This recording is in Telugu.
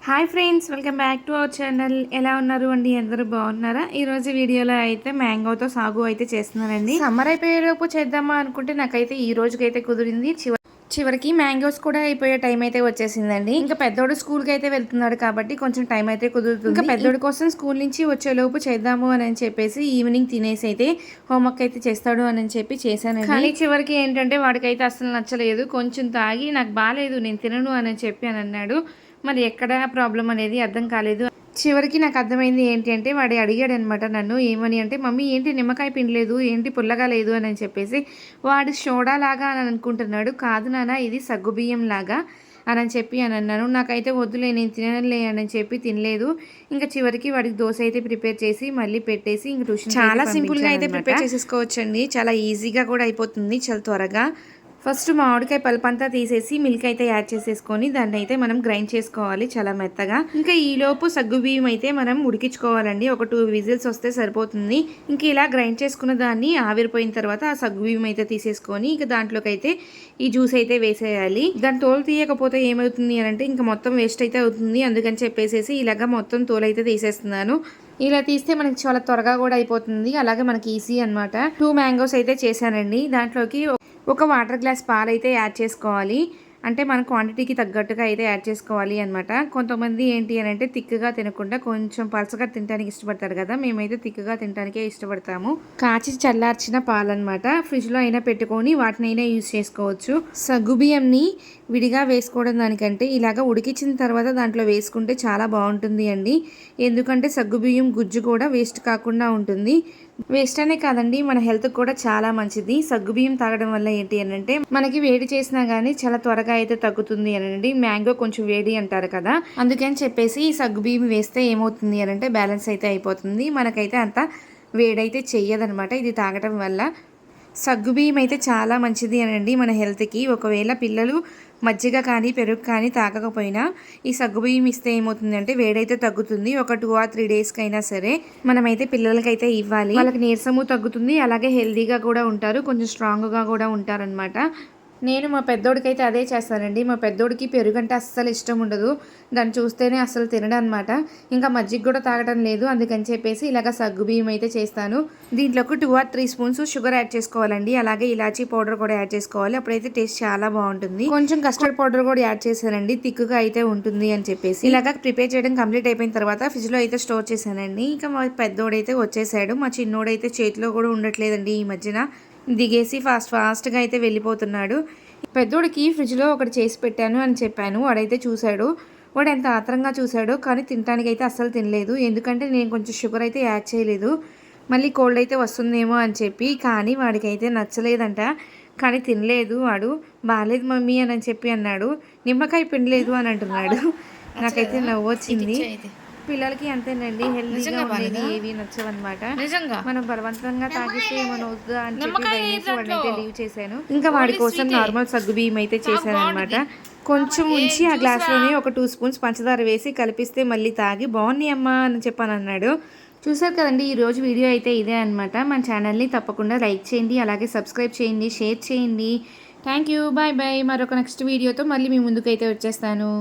Hi friends, welcome back to our channel. ఎలా ఉన్నారు అండి? అందరూ బాగున్నారా? ఈరోజు వీడియోలో అయితే మ్యాంగోతో సాగు అయితే చేస్తున్నానండి. సమ్మర్ అయిపోయేలోపు చేద్దామా అనుకుంటే నాకైతే ఈ రోజుకైతే కుదిరింది. చివరికి మ్యాంగోస్ కూడా అయిపోయే టైం అయితే వచ్చేసిందండి. ఇంకా పెద్దోడు స్కూల్కి అయితే వెళ్తున్నాడు కాబట్టి కొంచెం టైం అయితే కుదురుతుంది. ఇంకా పెద్దోడి కోసం స్కూల్ నుంచి వచ్చేలోపు చేద్దాము అని చెప్పేసి ఈవినింగ్ తినేసి అయితే హోంవర్క్ అయితే చేస్తాడు అని చెప్పి చేశానండి. కానీ చివరికి ఏంటంటే వాడికైతే అసలు నచ్చలేదు. కొంచెం తాగి నాకు బాగాలేదు, నేను తినను అని చెప్పి అని అన్నాడు. మరి ఎక్కడ ప్రాబ్లం అనేది అర్థం కాలేదు. చివరికి నాకు అర్థమైంది ఏంటి అంటే, వాడు అడిగాడు అనమాట నన్ను, ఏమని అంటే, మమ్మీ ఏంటి నిమ్మకాయ పిండలేదు, ఏంటి పుల్లగా లేదు అని చెప్పేసి. వాడు సోడా లాగా అని అనుకుంటున్నాడు. కాదు నాన్న, ఇది సగ్గుబియ్యం లాగా అని చెప్పి అని అన్నాను. నాకైతే వద్దులే, నేను తినలే అని చెప్పి తినలేదు. ఇంకా చివరికి వాడికి దోశ అయితే ప్రిపేర్ చేసి మళ్ళీ పెట్టేసి ఇంక ట్యూషన్ చాలా సింపుల్గా అయితే ప్రిపేర్ చేసేసుకోవచ్చండి. చాలా ఈజీగా కూడా అయిపోతుంది, చాలా త్వరగా. ఫస్ట్ మామిడికాయ పల్పంతా తీసేసి మిల్క్ అయితే యాడ్ చేసేసుకొని దాన్ని అయితే మనం గ్రైండ్ చేసుకోవాలి చాలా మెత్తగా. ఇంకా ఈలోపు సగ్గుబియ్యం అయితే మనం ఉడికించుకోవాలండి. ఒక 2 విజిల్స్ వస్తే సరిపోతుంది. ఇంక ఇలా గ్రైండ్ చేసుకున్న దాన్ని ఆవిరిపోయిన తర్వాత ఆ సగ్గుబియ్యం అయితే తీసేసుకొని ఇక దాంట్లోకి అయితే ఈ జ్యూస్ అయితే వేసేయాలి. దాని తోలు తీయకపోతే ఏమవుతుంది అని అంటే ఇంకా మొత్తం వేస్ట్ అయితే అవుతుంది. అందుకని చెప్పేసి ఇలాగా మొత్తం తోలు అయితే తీసేస్తున్నాను. ఇలా తీస్తే మనకి చాలా త్వరగా కూడా అయిపోతుంది. అలాగే మనకి ఈజీ అనమాట. 2 మ్యాంగోస్ అయితే చేశానండి. దాంట్లోకి ఒక వాటర్ గ్లాస్ పాలు అయితే యాడ్ చేసుకోవాలి. అంటే మన క్వాంటిటీకి తగ్గట్టుగా అయితే యాడ్ చేసుకోవాలి అనమాట. కొంతమంది ఏంటి అని అంటే తిక్కుగా తినకుండా కొంచెం పలసగా తినడానికి ఇష్టపడతారు కదా, మేమైతే తిక్కుగా తినడానికే ఇష్టపడతాము. కాచి చల్లార్చిన పాలు అనమాట. ఫ్రిడ్జ్లో అయినా పెట్టుకొని వాటినైనా యూజ్ చేసుకోవచ్చు. సగ్గుబియ్యంని విడిగా వేసుకోవడం దానికంటే ఇలాగ ఉడికించిన తర్వాత దాంట్లో వేసుకుంటే చాలా బాగుంటుంది అండి. ఎందుకంటే సగ్గుబియ్యం గుజ్జు కూడా వేస్ట్ కాకుండా ఉంటుంది. వేస్ట్ అనే కాదండి, మన హెల్త్కి కూడా చాలా మంచిది. సగ్గుబియ్యం తాగడం వల్ల ఏంటి అని అంటే మనకి వేడి చేసినా కానీ చాలా త్వరగా అయితే తగ్గుతుంది అనండి. మ్యాంగో కొంచెం వేడి అంటారు కదా, అందుకని చెప్పేసి ఈ సగ్గుబియ్యం వేస్తే ఏమవుతుంది అని అంటే బ్యాలెన్స్ అయితే అయిపోతుంది. మనకైతే అంత వేడైతే చెయ్యదనమాట ఇది తాగడం వల్ల. సగ్గుబియ్యం అయితే చాలా మంచిది అనండి మన హెల్త్కి. ఒకవేళ పిల్లలు మజ్జిగ కానీ పెరుగు కానీ తాగకపోయినా ఈ సగ్గుబియ్యం ఇస్తే ఏమవుతుందంటే వేడైతే తగ్గుతుంది. ఒక 2 or 3 డేస్కి అయినా సరే మనమైతే పిల్లలకైతే ఇవ్వాలి. వాళ్ళకి నీరసము తగ్గుతుంది, అలాగే హెల్తీగా కూడా ఉంటారు, కొంచెం స్ట్రాంగ్గా కూడా ఉంటారనమాట. నేను మా పెద్దోడికైతే అదే చేస్తానండి. మా పెద్దోడికి పెరుగు అంటే అస్సలు ఇష్టం ఉండదు. దాన్ని చూస్తేనే అస్సలు తినడం అనమాట. ఇంకా మజ్జిగ కూడా తాగడం లేదు. అందుకని చెప్పేసి ఇలాగ సగ్గుబియ్యం అయితే చేస్తాను. దీంట్లోకి 2 or 3 స్పూన్స్ షుగర్ యాడ్ చేసుకోవాలండి. అలాగే ఇలాచీ పౌడర్ కూడా యాడ్ చేసుకోవాలి. అప్పుడైతే టేస్ట్ చాలా బాగుంటుంది. కొంచెం కస్టర్డ్ పౌడర్ కూడా యాడ్ చేశానండి, తిక్కుగా అయితే ఉంటుంది అని చెప్పేసి. ఇలాగ ప్రిపేర్ చేయడం కంప్లీట్ అయిపోయిన తర్వాత ఫ్రిడ్జ్లో అయితే స్టోర్ చేశానండి. ఇంకా మా పెద్దోడైతే వచ్చేసాడు. మా చిన్నోడైతే చేతిలో కూడా ఉండట్లేదండి ఈ మధ్యన. దిగేసి ఫాస్ట్గా అయితే వెళ్ళిపోతున్నాడు. పెద్దోడికి ఫ్రిడ్జ్లో ఒకటి చేసి పెట్టాను అని చెప్పాను. వాడైతే చూశాడు. వాడు ఎంత ఆత్రంగా చూశాడో, కానీ తినడానికి అయితే అస్సలు తినలేదు. ఎందుకంటే నేను కొంచెం షుగర్ అయితే యాడ్ చేయలేదు, మళ్ళీ కోల్డ్ అయితే వస్తుందేమో అని చెప్పి. కానీ వాడికైతే నచ్చలేదంట, కానీ తినలేదు. వాడు బాగాలేదు మమ్మీ అని చెప్పి అన్నాడు. నిమ్మకాయ పిండలేదు అని అంటున్నాడు. నాకైతే నవ్వు వచ్చింది. పిల్లలకి అంతేనండి, హెల్తీగా ఉండేది ఏవి నచ్చవన్నమాట. మనం బలవంతంగా తాగిస్తే ఏమైనా వద్దా అని చెప్పి వాడినైతే లీవ్ చేశాను. ఇంకా వాడి కోసం నార్మల్ సగ్గుబియ్యం అయితే చేశాను అనమాట. కొంచెం ఉంచి ఆ గ్లాస్లోనే ఒక 2 స్పూన్స్ పంచదార వేసి కలిపిస్తే మళ్ళీ తాగి బాగున్నాయి అమ్మా అని చెప్పాను అన్నాడు. చూసారు కదండి, ఈరోజు వీడియో అయితే ఇదే అనమాట. మన ఛానల్ని తప్పకుండా లైక్ చేయండి, అలాగే సబ్స్క్రైబ్ చేయండి, షేర్ చేయండి. Thank you, bye bye. మరొక నెక్స్ట్ వీడియోతో మళ్ళీ మీ ముందుకైతే వచ్చేస్తాను.